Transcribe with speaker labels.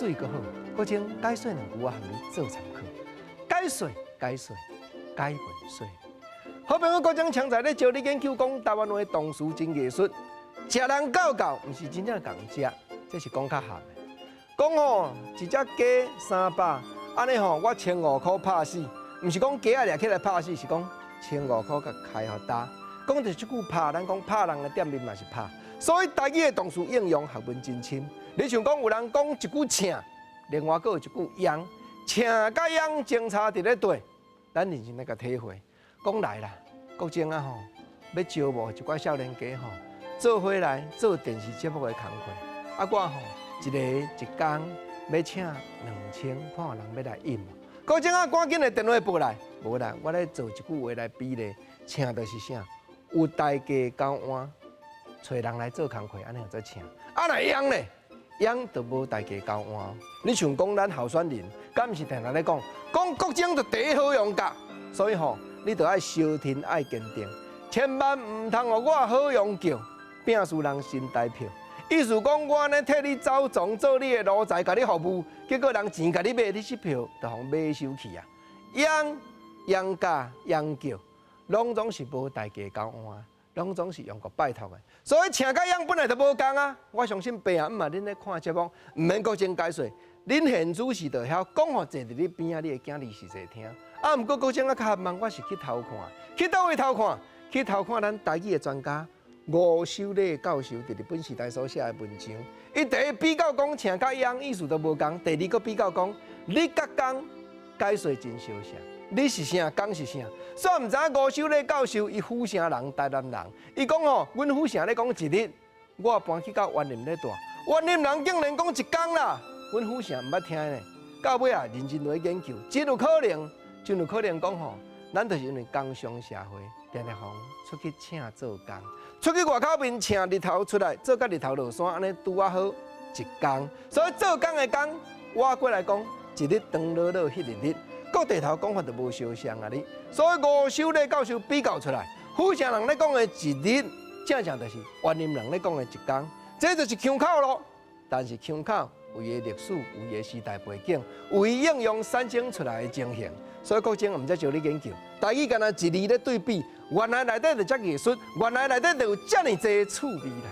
Speaker 1: 水阁好，搁种解水两句啊，含你做参考。解水，解水，解文水。好朋友郭种常在咧招你研究讲台湾话唐诗真艺术，食人教，毋是真正共食，这是讲较含的。讲吼，一只鸡300，安尼吼，我1500块拍死，毋是讲鸡啊掠起来拍死，是讲1500块甲开互打。讲着即句拍，咱讲拍人的店面嘛是拍。所以台语的唐诗应用学问真深。你像讲有人讲一句请，另外佫有一句央，请甲央前差伫咧对，咱认真来甲体会。讲来啦，国政啊吼，要招募一寡少年家吼，做伙来做电视节目的工课。啊，我吼一工要请2000看有人要来应无？国政啊，赶紧的电话拨来，无啦，我咧做一句话来比咧，请的是啥？有大家交换。找人来做工课，安尼再请。啊，来央咧，央就无大家交换。你像讲咱候选人，敢毋是定定咧讲国政就第一好用噶，所以吼，你就爱小听爱坚定，千万唔通互我好用叫，摒输人心代票。意思讲我呢替你走总做你的奴才，甲你服务，结果人钱甲你买，你这票就互买收去啊。央价央叫，拢总是无大家交换。拢总是用过拜托的，所以请甲样本来就无共啊！我相信爸啊姆啊，恁咧看节目，毋免国政解说，恁现主是就晓讲互坐伫你边啊，你的囝儿是会听。啊，毋过国政啊较慢，我是去偷看，去倒位偷看？去偷看咱台语的专家吴秀丽教授伫日本时代所写的文章。伊第一比较讲请甲样意思都无共，第二个比较讲你甲讲解说真相像。你是啥？讲是啥？所以毋知影吴秀丽教授伊府城人，台南人。伊讲吼，阮府城咧讲一日，我搬去到湾林咧住，湾林人竟然讲一工啦。阮府城毋捌听呢。到尾啊，认真来研究，真有可能讲吼，咱就是因为工商社会，常常出去请做工，出去外口面请日头出来，做甲日头落山，安尼拄啊好一工。所以做工的工，我过来讲，一日长落落，迄日。各地头讲法就无相像啊！你，所以吴秀丽教授比较出来，府城人咧讲的一日，正就是湾林人咧讲的一工，这就是腔口咯。但是腔口有伊的历史，有伊的时代背景，有伊应用产生出来的情形。所以国政毋则招你研究，台语干那一字咧对比，原来内底就遮艺术，原来内底就有遮尔济趣味啦。